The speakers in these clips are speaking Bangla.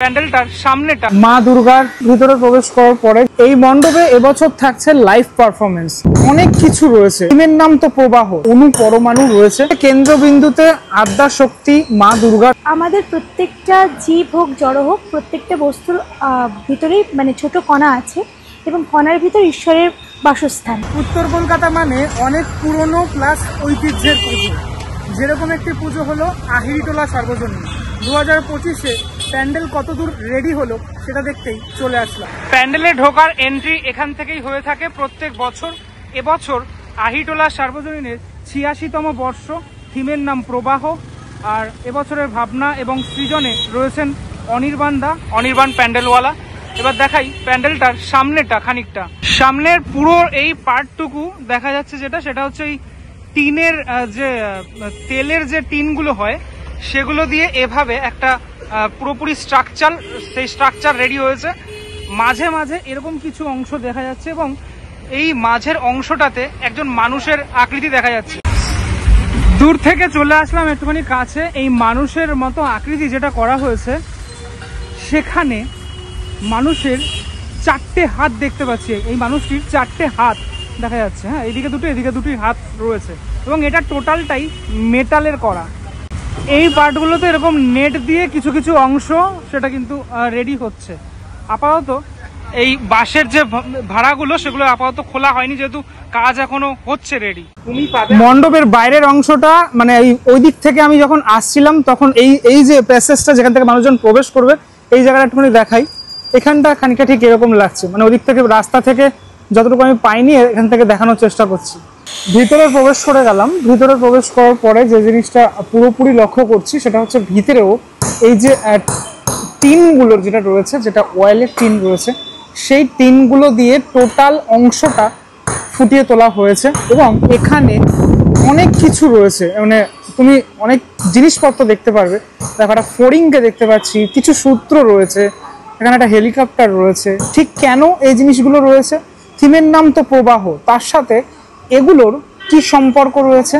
প্যান্ডেলটার সামনেটা মা দুর্গার ভিতরে প্রবেশ করার পরে এই মণ্ডপে এবছর থাকছে লাইভ পারফরমেন্স। অনেক কিছু রয়েছে, থিমের নাম তো প্রবাহ, অনু পরমাণু রয়েছে, কেন্দ্রবিন্দুতে আদ্যা শক্তি মা দুর্গা। আমাদের প্রত্যেকটা জীব হোক জড় হোক, প্রত্যেকটা বস্তুর ভিতরেই মানে ছোট কণা আছে এবং কণার ভিতর ঈশ্বরের বাসস্থান। উত্তর কলকাতা মানে অনেক পুরনো প্লাস ঐতিহ্যের পুজো। যেরকম একটি পুজো হলো আহিরিটোলা সার্বজনীন। 2025-এ প্যান্ডেল কতদূর রেডি হলো সেটা দেখতেই চলে আসলাম। প্যান্ডেলে ঢোকার এন্ট্রি এখান থেকেই হয়ে থাকে প্রত্যেক বছর। এবছর আহিটোলা সার্বজনীনের 86তম বর্ষ, থিমের নাম প্রবাহ। আর এবছরের ভাবনা এবং সৃজনে রয়েছেন অনির্বাণ প্যান্ডেলওয়ালা। এবার দেখাই প্যান্ডেলটার সামনেটা খানিকটা। সামনের পুরো এই পার্টটুকু দেখা যাচ্ছে সেটা হচ্ছে এই টিনের যে তেলের যে টিনগুলো হয় সেগুলো দিয়ে এভাবে একটা পুরোপুরি স্ট্রাকচার রেডি হয়েছে। মাঝে মাঝে এরকম কিছু অংশ দেখা যাচ্ছে এবং এই মাঝের অংশটাতে একজন মানুষের আকৃতি দেখা যাচ্ছে। দূর থেকে চলে আসলাম একটুখানি কাছে। এই মানুষের মতো আকৃতি যেটা করা হয়েছে, সেখানে মানুষের 4টে হাত দেখতে পাচ্ছি। এই মানুষটির 4টে হাত দেখা যাচ্ছে। হ্যাঁ, এদিকে দুটো এদিকে দুটি হাত রয়েছে এবং এটা টোটালটাই মেটালের করা। এই পার্টগুলোতে এরকম নেট দিয়ে কিছু কিছু অংশ সেটা কিন্তু রেডি হচ্ছে। আপাতত এই বাঁশের যে ভাড়াগুলো সেগুলো আপাতত খোলা হয়নি, যেহেতু কাজ এখনো হচ্ছে রেডি। মণ্ডপের বাইরের অংশটা মানে ওই দিক থেকে আমি যখন আসছিলাম তখন এই যে প্যাসেজটা যেখান থেকে মানুষজন প্রবেশ করবে, এই জায়গাটা একটুখানি দেখাই। এখানটা খানিকটা ঠিক এরকম লাগছে, মানে ওদিক থেকে রাস্তা থেকে যতটুকু আমি পাইনি এখান থেকে দেখানোর চেষ্টা করছি। ভিতরে প্রবেশ করে গেলাম। ভিতরে প্রবেশ করার পরে যে জিনিসটা পুরোপুরি লক্ষ্য করছি সেটা হচ্ছে ভিতরেও এই যে টিনগুলোর যেটা রয়েছে, যেটা অয়েলের টিন রয়েছে, সেই টিনগুলো দিয়ে টোটাল অংশটা ফুটিয়ে তোলা হয়েছে এবং এখানে অনেক কিছু রয়েছে। মানে তুমি অনেক জিনিসপত্র দেখতে পারবে। দেখো, একটা ফড়িংকে দেখতে পাচ্ছি, কিছু সূত্র রয়েছে, এখানে একটা হেলিকপ্টার রয়েছে। ঠিক কেন এই জিনিসগুলো রয়েছে? থিমের নাম তো প্রবাহ, তার সাথে এগুলোর কি সম্পর্ক রয়েছে?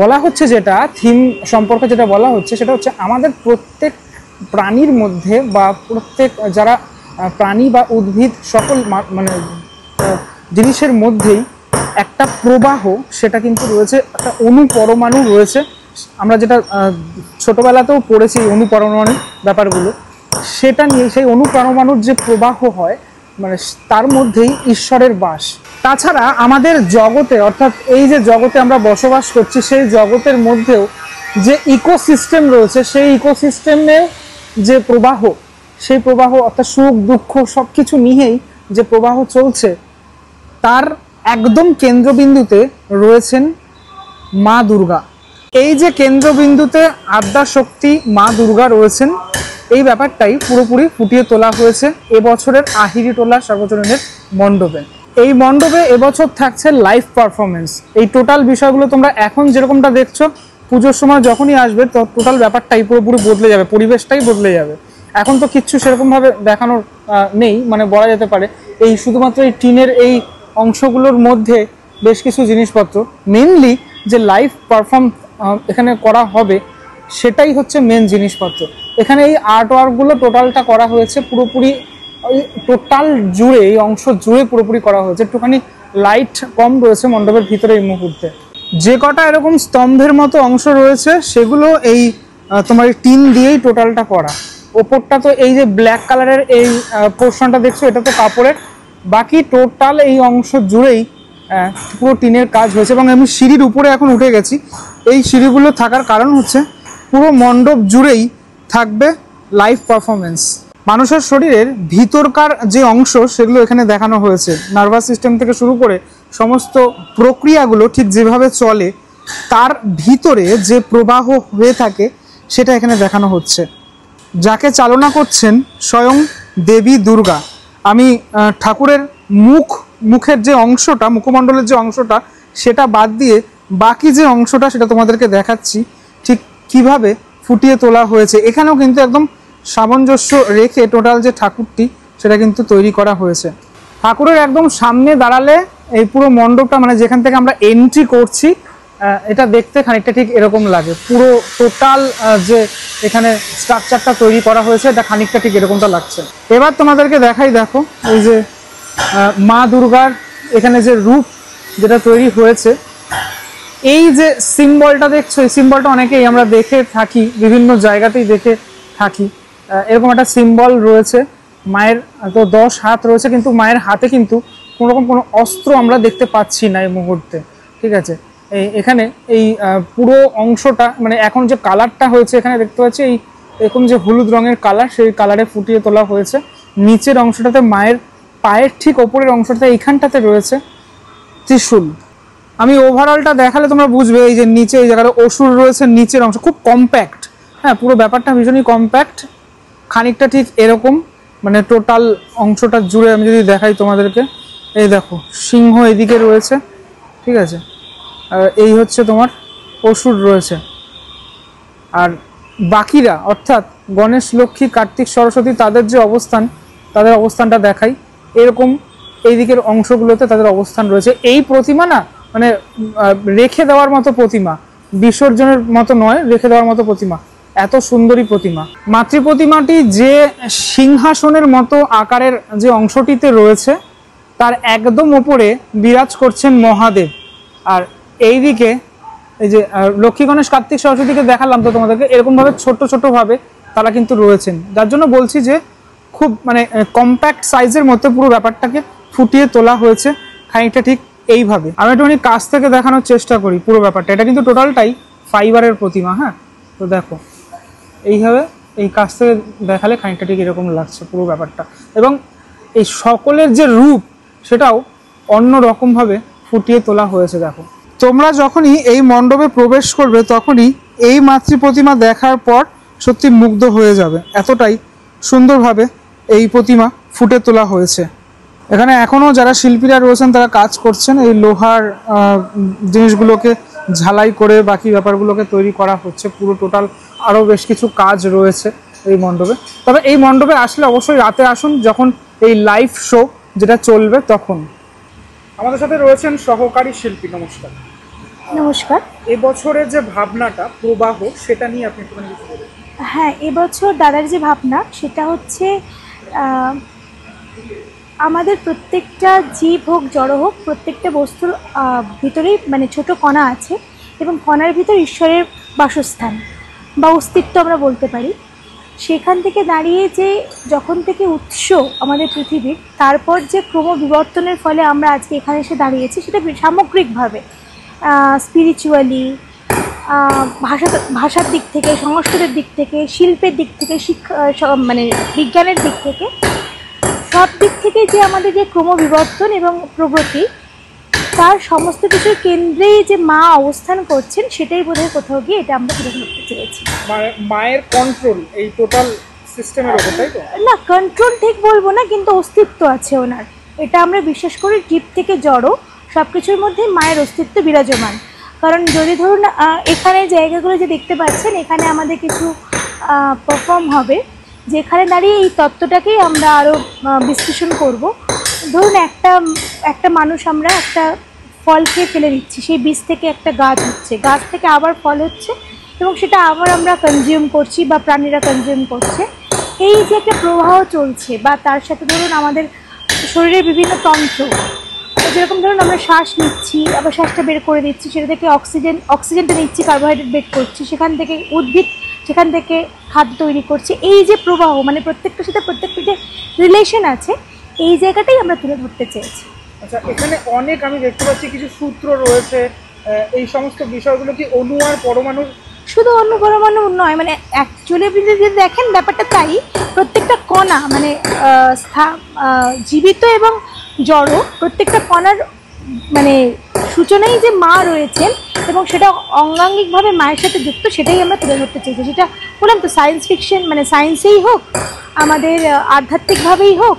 বলা হচ্ছে যেটা থিম সম্পর্কে যেটা বলা হচ্ছে সেটা হচ্ছে আমাদের প্রত্যেক প্রাণীর মধ্যে বা প্রত্যেক যারা প্রাণী বা উদ্ভিদ সকল মানে জিনিসের মধ্যেই একটা প্রবাহ সেটা কিন্তু রয়েছে, একটা অনু পরমাণু রয়েছে। আমরা যেটা ছোটবেলাতেও পড়েছি অনু পরমাণুর ব্যাপারগুলো, সেটা নিয়ে সেই অনু পরমাণুর যে প্রবাহ হয় মানে তার মধ্যেই ঈশ্বরের বাস। তাছাড়া আমাদের জগতে, অর্থাৎ এই যে জগতে আমরা বসবাস করছি, সেই জগতের মধ্যেও যে ইকোসিস্টেম রয়েছে, সেই ইকোসিস্টেমের যে প্রবাহ, সেই প্রবাহ অর্থাৎ সুখ দুঃখ সব কিছু নিয়েই যে প্রবাহ চলছে, তার একদম কেন্দ্রবিন্দুতে রয়েছেন মা দুর্গা। এই যে কেন্দ্রবিন্দুতে আদ্যা শক্তি মা দুর্গা রয়েছেন, এই ব্যাপারটাই পুরোপুরি ফুটিয়ে তোলা হয়েছে এবছরের আহিরিটোলা সার্বজনীনের মণ্ডপে। এই মণ্ডপে এবছর থাকছে লাইভ পারফরমেন্স। এই টোটাল বিষয়গুলো তোমরা এখন যেরকমটা দেখছো, পুজোর সময় যখনই আসবে তো টোটাল ব্যাপারটাই পুরোপুরি বদলে যাবে, পরিবেশটাই বদলে যাবে। এখন তো কিচ্ছু সেরকমভাবে দেখানোর নেই, মানে বলা যেতে পারে এই শুধুমাত্র এই টিনের এই অংশগুলোর মধ্যে বেশ কিছু জিনিসপত্র, মেনলি যে লাইভ পারফর্ম এখানে করা হবে সেটাই হচ্ছে মেন জিনিসপত্র। এখানে এই আর্ট ওয়ার্কগুলো টোটালটা করা হয়েছে পুরোপুরি, টোটাল জুড়ে এই অংশ জুড়ে পুরোপুরি করা হয়েছে। একটুখানি লাইট কম রয়েছে মণ্ডপের ভিতরে এই মুহূর্তে। যে কটা এরকম স্তম্ভের মতো অংশ রয়েছে সেগুলো এই তোমার টিন দিয়েই টোটালটা করা। ওপরটা তো এই যে ব্ল্যাক কালারের এই পোর্শনটা দেখছো, এটা তো কাপড়ের। বাকি টোটাল এই অংশ জুড়েই পুরো টিনের কাজ হয়েছে এবং আমি সিঁড়ির উপরে এখন উঠে গেছি। এই সিঁড়িগুলো থাকার কারণ হচ্ছে পুরো মণ্ডপ জুড়েই থাকবে লাইভ পারফরমেন্স। মানুষের শরীরের ভিতরকার যে অংশ সেগুলো এখানে দেখানো হয়েছে। নার্ভাস সিস্টেম থেকে শুরু করে সমস্ত প্রক্রিয়াগুলো ঠিক যেভাবে চলে তার ভিতরে যে প্রবাহ হয়ে থাকে সেটা এখানে দেখানো হচ্ছে। যাকে চালনা করছেন স্বয়ং দেবী দুর্গা। আমি ঠাকুরের মুখের যে অংশটা, মুখমণ্ডলের যে অংশটা, সেটা বাদ দিয়ে বাকি যে অংশটা সেটা তোমাদেরকে দেখাচ্ছি ঠিক কিভাবে ফুটিয়ে তোলা হয়েছে। এখানেও কিন্তু একদম সামঞ্জস্য রেখে টোটাল যে ঠাকুরটি সেটা কিন্তু তৈরি করা হয়েছে। ঠাকুরের একদম সামনে দাঁড়ালে এই পুরো মণ্ডপটা, মানে যেখান থেকে আমরা এন্ট্রি করছি এটা দেখতে খানিকটা ঠিক এরকম লাগে। পুরো টোটাল যে এখানে স্ট্রাকচারটা তৈরি করা হয়েছে এটা খানিকটা ঠিক এরকমটা লাগছে। এবার তোমাদেরকে দেখাই, দেখো এই যে মা দুর্গার এখানে যে রূপ যেটা তৈরি হয়েছে, এই যে সিম্বলটা দেখছো, এই সিম্বলটা অনেকেই আমরা দেখে থাকি, বিভিন্ন জায়গাতেই দেখে থাকি। এরকম একটা সিম্বল রয়েছে, মায়ের তো 10 হাত রয়েছে, কিন্তু মায়ের হাতে কিন্তু কোনোরকম কোনো অস্ত্র আমরা দেখতে পাচ্ছি না এই মুহূর্তে, ঠিক আছে। এখানে এই পুরো অংশটা মানে এখন যে কালারটা হয়েছে এখানে দেখতে পাচ্ছি, এই এরকম যে হলুদ রঙের কালার, সেই কালারে ফুটিয়ে তোলা হয়েছে। নিচের অংশটাতে মায়ের পায়ের ঠিক ওপরের অংশটাতে এইখানটাতে রয়েছে ত্রিশূল। আমি ওভারঅলটা দেখালে তোমরা বুঝবে, এই যে নিচে এই জায়গাটা অসুর রয়েছে, নিচের অংশ খুব কম্প্যাক্ট, হ্যাঁ পুরো ব্যাপারটা ভীষণই কম্প্যাক্ট, খানিকটা ঠিক এরকম মানে টোটাল অংশটা জুড়ে আমি যদি দেখাই তোমাদেরকে, এই দেখো সিংহ এদিকে রয়েছে, ঠিক আছে, আর এই হচ্ছে তোমার অসুর রয়েছে। আর বাকিরা অর্থাৎ গণেশ, লক্ষ্মী, কার্তিক, সরস্বতী তাদের যে অবস্থান, তাদের অবস্থানটা দেখাই, এরকম এই দিকের অংশগুলোতে তাদের অবস্থান রয়েছে। এই প্রতিমা না মানে রেখে দেওয়ার মতো প্রতিমা, বিসর্জনের মতো নয়, রেখে দেওয়ার মতো প্রতিমা, এত সুন্দরী প্রতিমা। মাতৃ প্রতিমাটি যে সিংহাসনের মতো আকারের যে অংশটিতে রয়েছে তার একদম উপরে বিরাজ করছেন মহাদেব। আর এইদিকে এই যে লক্ষ্মী, গণেশ, কার্তিক, সরস্বতীকে দেখালাম তো তোমাদেরকে, এরকমভাবে ছোট ছোটভাবে তারা কিন্তু রয়েছেন, যার জন্য বলছি যে খুব মানে কম্প্যাক্ট সাইজের মধ্যে পুরো ব্যাপারটাকে ফুটিয়ে তোলা হয়েছে খানিকটা ঠিক এইভাবে। আমি একটুখানি কাছ থেকে দেখানোর চেষ্টা করি পুরো ব্যাপারটা। এটা কিন্তু টোটালটাই ফাইবারের প্রতিমা, হ্যাঁ তো দেখো এইভাবে এই কাছ থেকে দেখালে খানিকটা ঠিক এরকম লাগছে পুরো ব্যাপারটা, এবং এই সকলের যে রূপ সেটাও অন্য রকমভাবে ফুটিয়ে তোলা হয়েছে। দেখো তোমরা যখনই এই মণ্ডপে প্রবেশ করবে তখনই এই মাতৃ প্রতিমা দেখার পর সত্যি মুগ্ধ হয়ে যাবে, এতটাই সুন্দরভাবে এই প্রতিমা ফুটে তোলা হয়েছে। এখানে এখনও যারা শিল্পীরা রয়েছেন তারা কাজ করছেন, এই লোহার জিনিসগুলোকে ঝালাই করে বাকি ব্যাপারগুলোকে তৈরি করা হচ্ছে। পুরো টোটাল আরও বেশ কিছু কাজ রয়েছে এই মণ্ডপে। তবে এই মণ্ডপে আসলে অবশ্যই রাতে আসুন, যখন এই লাইভ শো যেটা চলবে তখন। আমাদের সাথে রয়েছেন সহকারী শিল্পী। নমস্কার। নমস্কার। এবছরের যে ভাবনাটা প্রবাহ, সেটা নিয়ে আপনি একটু কিছু বলুন। হ্যাঁ, এবছর দাদার যে ভাবনা সেটা হচ্ছে আমাদের প্রত্যেকটা জীব হোক, জড় হোক, প্রত্যেকটা বস্তুর ভিতরেই মানে ছোট কণা আছে, এবং কণার ভিতর ঈশ্বরের বাসস্থান বা অস্তিত্ব আমরা বলতে পারি। সেখান থেকে দাঁড়িয়ে যে যখন থেকে উৎস আমাদের পৃথিবীর, তারপর যে ক্রমবিবর্তনের ফলে আমরা আজকে এখানে এসে দাঁড়িয়েছি, সেটা সামগ্রিকভাবে স্পিরিচুয়ালি, ভাষার দিক থেকে, সংস্কৃতের দিক থেকে, শিল্পের দিক থেকে, শিক্ষা মানে বিজ্ঞানের দিক থেকে, সব দিক থেকে যে আমাদের যে ক্রমবিবর্তন এবং প্রগতি, তার সমস্ত কিছুর কেন্দ্রেই যে মা অবস্থান করছেন, সেটাই বোধহয় কোথাও গিয়ে এটা আমরা তুলে ধরতে চেয়েছি। মায়ের কন্ট্রোল এই টোটাল সিস্টেমের উপর, তাই তো? না, কন্ট্রোল ঠিক বলবো না, কিন্তু অস্তিত্ব আছে ওনার, এটা আমরা বিশ্বাস করি। জীব থেকে জড় সব কিছুর মধ্যে মায়ের অস্তিত্ব বিরাজমান। কারণ যদি ধরুন এখানে জায়গাগুলো যে দেখতে পাচ্ছেন, এখানে আমাদের কিছু পারফর্ম হবে, যেখানে দাঁড়িয়ে এই তত্ত্বটাকেই আমরা আরও বিশ্লেষণ করব। ধরুন একটা মানুষ, আমরা একটা ফল খেয়ে ফেলে দিচ্ছি, সেই বীজ থেকে একটা গাছ হচ্ছে, গাছ থেকে আবার ফল হচ্ছে, এবং সেটা আবার আমরা কনজিউম করছি বা প্রাণীরা কনজিউম করছে। এই যে একটা প্রবাহ চলছে, বা তার সাথে ধরুন আমাদের শরীরের বিভিন্ন তন্ত্র, যেরকম ধরুন আমরা শ্বাস নিচ্ছি, আবার শ্বাসটা বের করে দিচ্ছি, সেটা থেকে অক্সিজেনটা নিচ্ছি, কার্বোহাইড্রেট বের করছি, সেখান থেকে উদ্ভিদ সেখান থেকে খাদ্য তৈরি করছে। এই যে প্রবাহ, মানে প্রত্যেকটার সাথে প্রত্যেকটা যে রিলেশন আছে, এই জায়গাটাই আমরা তুলে ধরতে চেয়েছি। আচ্ছা, এখানে অনেক আমি দেখতে পাচ্ছি কিছু সূত্র রয়েছে, এই সমস্ত বিষয়গুলো কি অণু আর পরমাণু? শুধু অণু পরমাণু নয়, মানে অ্যাকচুয়ালি আপনি যদি দেখেন ব্যাপারটা তাই, প্রত্যেকটা কণা মানে জীবিত এবং জড় প্রত্যেকটা কণার মানে সূচনাই যে মা রয়েছেন, এবং সেটা অঙ্গাঙ্গিকভাবে মায়ের সাথে যুক্ত, সেটাই আমরা তুলে ধরতে চেয়েছি। যেটা বললাম তো, সায়েন্স ফিকশন মানে সায়েন্সেই হোক, আমাদের আধ্যাত্মিকভাবেই হোক,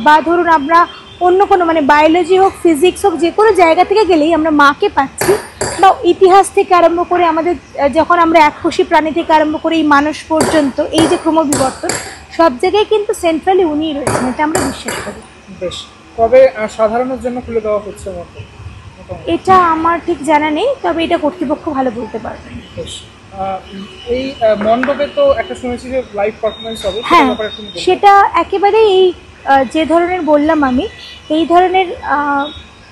বা ধরুন আমরা অন্য কোনো মানে বায়োলজি হোক, ফিজিক্স হোক, যে কোনো জায়গা থেকে গেলেই আমরা মাকে পাচ্ছি। বা ইতিহাস থেকে আরম্ভ করে আমাদের যখন আমরা এককোষী প্রাণী থেকে আরম্ভ করে এই মানুষ পর্যন্ত, এই যে ক্রমবিবর্তন, সব জায়গায় কিন্তু সেন্ট্রালি উনিই রয়েছেন, এটা আমরা বিশ্বাস করি। বেশ, কবে সাধারণের জন্য খুলে দেওয়া হচ্ছে? এটা আমার ঠিক জানা নেই, তবে এটা কর্তৃপক্ষ ভালো বলতে পারবে। এই মণ্ডপে তো একটা শুনেছি যে লাইভ পারফরমেন্স হবে, হ্যাঁ, সেটা একেবারে এই যে ধরনের বললাম আমি, এই ধরনের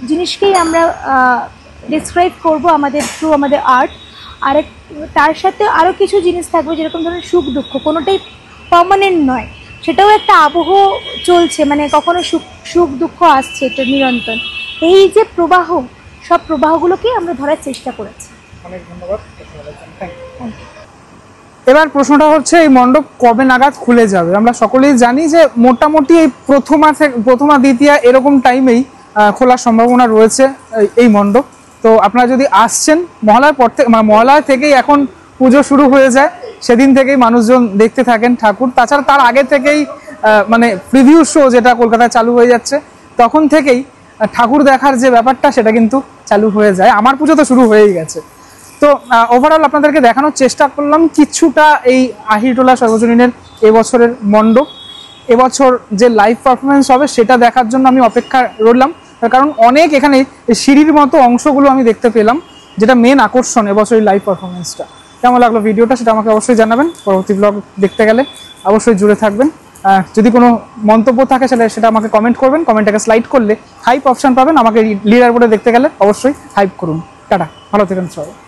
জিনিসকেই আমরা ডিসক্রাইব করব আমাদের থ্রু আমাদের আর্ট। আর তার সাথে আরও কিছু জিনিস থাকবে, যেরকম ধরনের সুখ দুঃখ, কোনোটাই পার্মানেন্ট নয়, সেটাও একটা আবহ চলছে, মানে কখনো সুখ দুঃখ আসছে, এটা নিরন্তর। এই যে প্রবাহ, সব প্রবাহগুলোকে আমরা ধরার চেষ্টা করেছি। অনেক ধন্যবাদ। এবার প্রশ্নটা হচ্ছে এই মণ্ডপ কবে নাগাদ খুলে যাবে? আমরা সকলেই জানি যে মোটামুটি এই প্রথমা দ্বিতীয়া এরকম টাইমেই খোলার সম্ভাবনা রয়েছে এই মণ্ডপ। তো আপনারা যদি আসছেন মহালয়ার পর থেকে, মহালয়া থেকেই এখন পুজো শুরু হয়ে যায়, সেদিন থেকেই মানুষজন দেখতে থাকেন ঠাকুর। তাছাড়া তার আগে থেকেই মানে প্রিভিউ শো যেটা কলকাতায় চালু হয়ে যাচ্ছে, তখন থেকেই ঠাকুর দেখার যে ব্যাপারটা সেটা কিন্তু চালু হয়ে যায়। আমার পুজো তো শুরু হয়েই গেছে। তো ওভারঅল আপনাদেরকে দেখানোর চেষ্টা করলাম কিছুটা এই আহিরটোলা সর্বজনীনের এবছরের মণ্ডপ। এবছর যে লাইভ পারফরমেন্স হবে সেটা দেখার জন্য আমি অপেক্ষা রইলাম, কারণ অনেক এখানে সিঁড়ির মতো অংশগুলো আমি দেখতে পেলাম, যেটা মেন আকর্ষণ এবছর এই লাইভ পারফরমেন্সটা। কেমন লাগলো ভিডিওটা সেটা আমাকে অবশ্যই জানাবেন। পরবর্তী ব্লগ দেখতে গেলে অবশ্যই জুড়ে থাকবেন। যদি কোনো মন্তব্য থাকে সেটা আমাকে কমেন্ট করবেন। কমেন্টটাকে স্লাইড করলে হাইপ অপশান পাবেন, আমাকে লিডার বোর্ডে দেখতে গেলে অবশ্যই হাইপ করুন। টাটা, ভালো থাকেন সবাই।